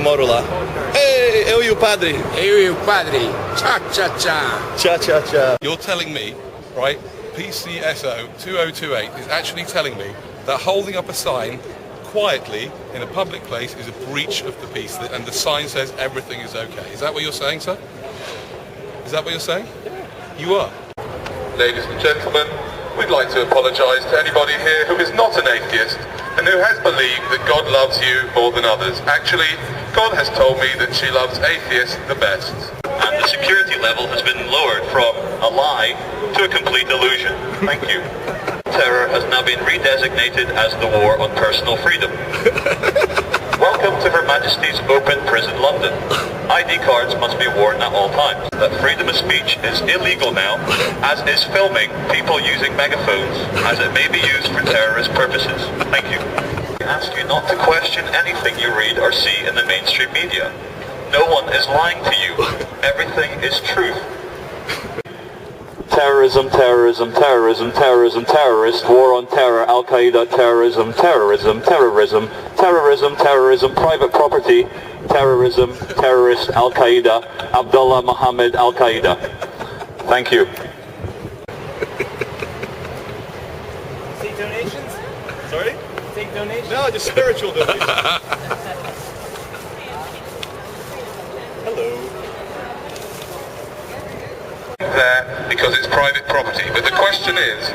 moro lá. Ei, eu e o padre. Eu e o padre. Cha cha cha. Cha cha cha. You're telling me, right, PCSO 2028 is actually telling me that holding up a sign quietly in a public place is a breach of the peace, and the sign says everything is okay. Is that what you're saying, sir? Is that what you're saying? You are. Ladies and gentlemen, we'd like to apologise to anybody here who is not an atheist and who has believed that God loves you more than others. Actually, God has told me that she loves atheists the best. And the security level has been lowered from a lie to a complete illusion. Thank you. Terror has now been redesignated as the war on personal freedom. Welcome to Her Majesty's Open Prison London. ID cards must be worn at all times. That freedom of speech is illegal now, as is filming people using megaphones, as it may be used for terrorist purposes. Thank you. I ask you not to question anything you read or see in the mainstream media. No one is lying to you. Everything is truth. Terrorism, terrorism, terrorism, terrorism, terrorist, war on terror, Al-Qaeda, terrorism, terrorism, terrorism, terrorism, terrorism, private property, terrorism, terrorist, Al-Qaeda, Abdullah Muhammad Al-Qaeda. Thank you. Take donations? Sorry? Take donations? No, just spiritual donations. Hello. There because it's private property. But the question is,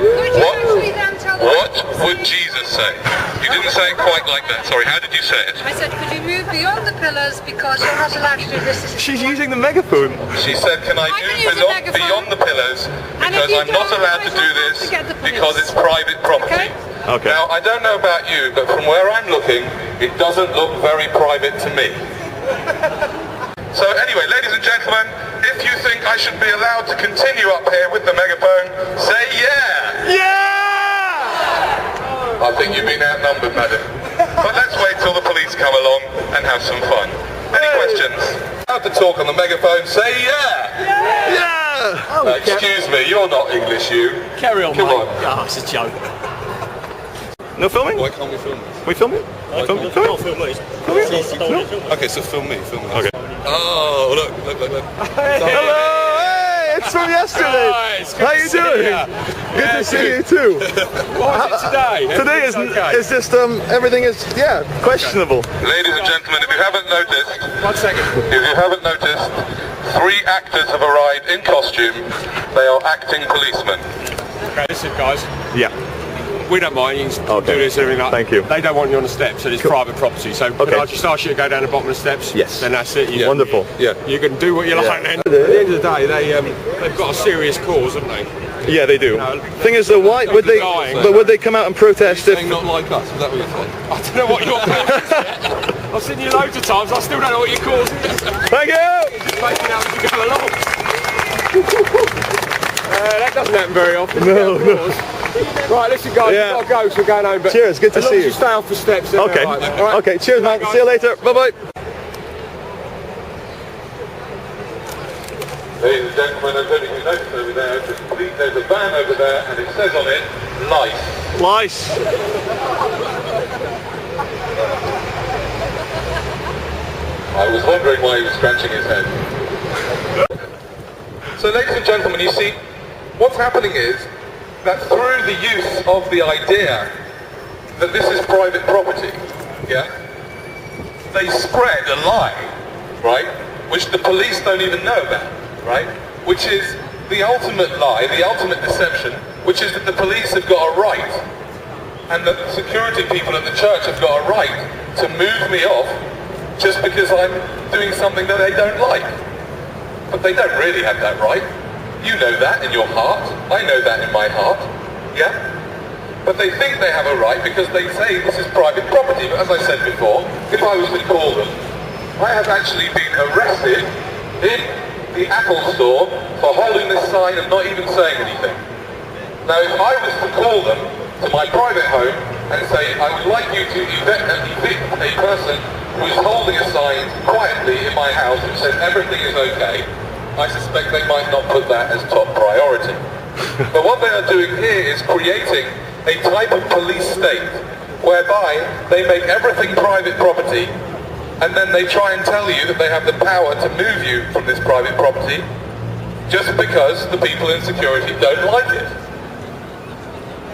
what would Jesus say? You didn't say it quite like that. Sorry, how did you say it? I said, could you move beyond the pillars because you're not allowed to do this? She's using the megaphone. She said, can I move beyond the pillars because I'm not allowed to do this because it's private property. Okay. Now, I don't know about you, but from where I'm looking, it doesn't look very private to me. So anyway, ladies and gentlemen, if you think I should be allowed to continue up here with the megaphone, say yeah! Yeah! I think you've been outnumbered, madam. But let's wait till the police come along and have some fun. Any questions? How to talk on the megaphone, say yeah! Yeah! Excuse me, you're not English, you. Carry on, Come mate. on. Oh, it's a joke. No filming? Why can't we film this? We filming? Film me? Okay, so film me. Okay. Oh, look. Hello! Hey, it's from yesterday! How you doing? Good to see you too. What is it today? Today is just everything is questionable. Ladies and gentlemen, if you haven't noticed, 1 second. if you haven't noticed, 3 actors have arrived in costume. They are acting policemen. Okay, listen guys, Yeah. we don't mind, you can Okay. do this and everything like that. Thank you. They don't want you on the steps, and it's private property, so Okay. can I just ask you to go down the bottom of the steps? Yes. Then that's it. Yeah. Wonderful. Yeah. You can do what you like then. At the end of the day, they've got a serious cause, haven't they? Yeah, they do. Thing is, though, why would they? But would they come out and protest if? Saying not like us, is that what you're saying? I don't know what your cause is yet. I've seen you loads of times, I still don't know what your cause is. Thank you. Just making out as you go along. That doesn't happen very often. No. Right, listen guys, Yeah. we've got to go, so we're going home. But Cheers, good to as long see as you. you stay off the steps. Then Okay. all right. Okay. Cheers, man. See you later. Bye bye. Ladies and gentlemen, I don't know if you noticed over there, there's a van over there and it says on it, lice. Lice. I was wondering why he was scratching his head. So ladies and gentlemen, you see, what's happening is that through the use of the idea that this is private property, yeah, they spread a lie, right, which the police don't even know about, right, which is the ultimate lie, the ultimate deception, which is that the police have got a right, and that the security people at the church have got a right to move me off just because I'm doing something that they don't like. But they don't really have that right. You know that in your heart. I know that in my heart. Yeah? But they think they have a right because they say this is private property. But as I said before, if I was to call them, I have actually been arrested in the Apple store for holding this sign and not even saying anything. Now if I was to call them to my private home and say, I would like you to evict a person who is holding a sign quietly in my house which says everything is okay, I suspect they might not put that as top priority. But what they are doing here is creating a type of police state whereby they make everything private property and then they try and tell you that they have the power to move you from this private property just because the people in security don't like it.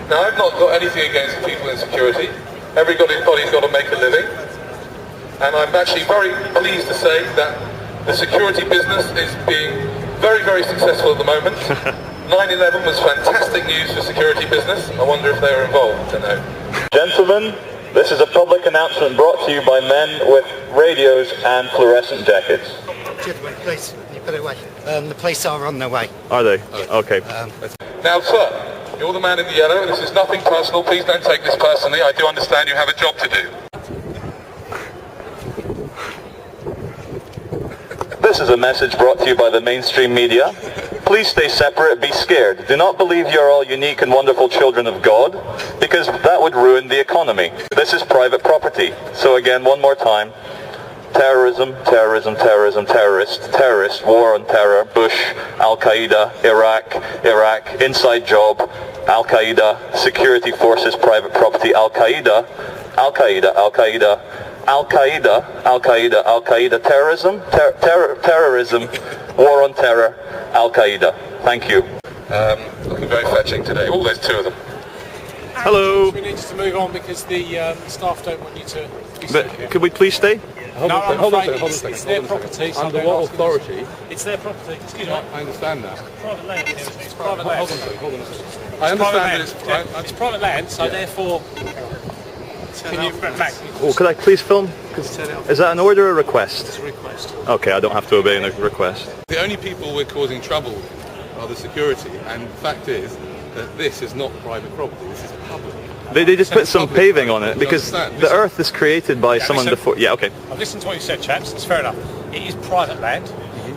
Now, I've not got anything against the people in security. Everybody's got to make a living. And I'm actually very pleased to say that the security business is being very, very successful at the moment. 9/11 was fantastic news for security business. I wonder if they were involved. I don't know. Gentlemen, this is a public announcement brought to you by men with radios and fluorescent jackets. Gentlemen, please, you put it away. The police are on their way. Are they? Okay. Now, sir, you're the man in the yellow. This is nothing personal. Please don't take this personally. I do understand you have a job to do. This is a message brought to you by the mainstream media. Please stay separate, be scared. Do not believe you're all unique and wonderful children of God, because that would ruin the economy. This is private property. So again, one more time. Terrorism, terrorism, terrorism, terrorist, war on terror, Bush, Al-Qaeda, Iraq, inside job, Al-Qaeda, security forces, private property, Al-Qaeda, terrorism, terrorism, war on terror, Al-Qaeda. Thank you. Looking very fetching today. Oh, there's two of them. Hello. We need you to move on because the staff don't want you to be sitting here. But could we please stay? Hold on a second. It's their property. So Under what authority? It's their property. Excuse me. I understand that. Private land. It's private land. Hold on a second. I understand that It's private land, so therefore. Can you back? Oh, could I please film? Is that an order or a request? It's a request. Okay, I don't have to obey a request. the only people we're causing trouble are the security, and the fact is that this is not private property, this is public. They just put some Public paving property. on it You because understand? the earth is created by someone listen. before. Yeah, okay. I've listened to what you said, chaps. It's fair enough. It is private land.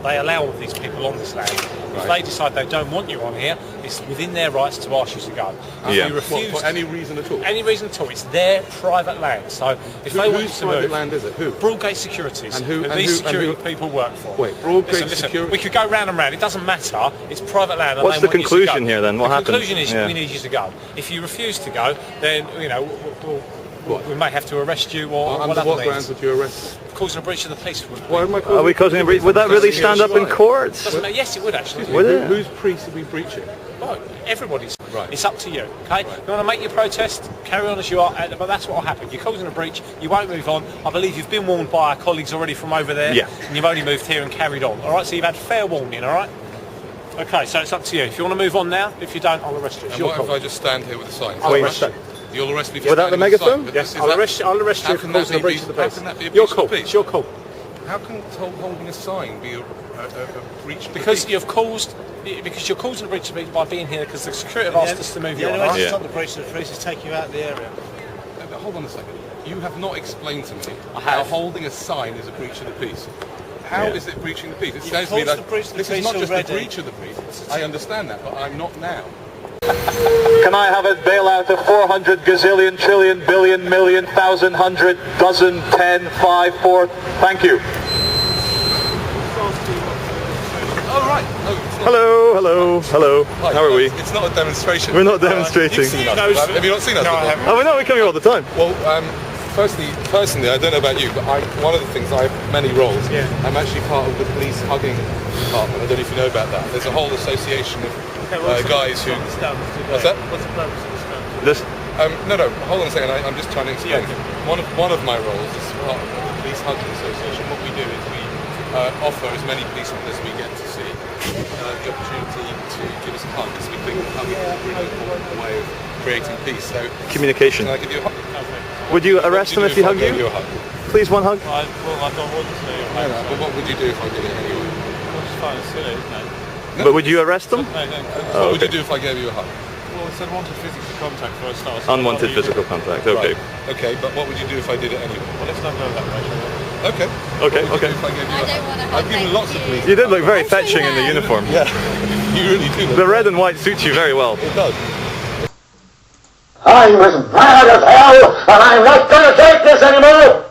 They allow all these people on this land. If they decide they don't want you on here, it's within their rights to ask you to go. If Yeah. you refuse For any reason at all? any reason at all, it's their private land. So if they want you Whose to private move, land is it? Who? Broadgate Securities, And who- and these who- and security who- people work for. Wait, Broadgate Listen, Security- we could go round and round. It doesn't matter. It's private land. And What's they the want you to conclusion go. here then? What the happens? conclusion is Yeah. we need you to go. If you refuse to go, then we may have to arrest you or Under whatever what means. grounds would you arrest? Causing a breach of the peace. Why am I causing Are we causing a breach? Would that really stand up in court? Doesn't matter. Yes, it would actually. Would it? Whose priest are we breaching? Well, everybody's. Right. It's up to you. Okay. You want to make your protest? Carry on as you are. But that's what will happen. You're causing a breach. You won't move on. I believe you've been warned by our colleagues already from over there. Yeah. And you've only moved here and carried on. All right. So you've had fair warning. All right. Okay. So it's up to you. If you want to move on now, if you don't, I'll arrest you. It's And your what call. if I just stand here with a sign? I'll arrest you. You'll arrest me for Without the standing with a sign, megaphone? but Yes, is I'll that- arrest you. I'll arrest how you for can that causing a be breach of the how peace. can that be a Your breach of call. the peace? It's your call. How can holding a sign be a breach of the Because peace? you're causing a breach of the peace by being here because the security have asked us to move you on. The only way Right? to Yeah. stop the breach of the peace is take you out of the area. But hold on a second. You have not explained to me I how have. holding a sign is a breach of the peace. How is it breaching the peace? It says to me caused that the breach of the this is peace not just a already. breach of the peace. I understand that, but I'm not now. Can I have a bailout of 400 gazillion, trillion, billion, million, thousand, hundred, dozen, 10, 5, 4? Thank you. Oh, right. No, it's not. Hello. Right, How are we? It's not a demonstration. We're not demonstrating. You've seen us, have you not seen us? No, I before? haven't. Oh, we know we come here all the time. Well, personally, I don't know about you, but one of the things, I have many roles. Yeah. I'm actually part of the police hugging department. I don't know if you know about that. There's a whole association of guys who... What's that? What's the purpose of this stand? This. No, hold on a second. I'm just trying to explain. One of my roles is part of the police hugging association. What we do is we offer as many policemen as we get to see the opportunity to give us a hug, because we think hugging is a really important way of creating peace. So, Communication. can I give you a hug? Would you arrest them if he hugged I gave you? you a hug? Please, one hug. Well, I don't want to say it. But what would you do if I did it anyway? It's fine, it's silly, isn't it? But would you arrest them? No, don't. What would you do if I gave you a hug? Well, it's unwanted physical contact for a start. Unwanted physical contact. Okay. Right. Okay, but what would you do if I did it anyway? Well, let's not go that way, shall we? Okay. Okay. What would Okay. you do if I gave you a I hug? don't want to hug. I've given thank lots of you. police. You did look very fetching in the uniform. Yeah, you really do. The red and white suits you very well. It does. I was mad as hell, and I'm not going to take this anymore!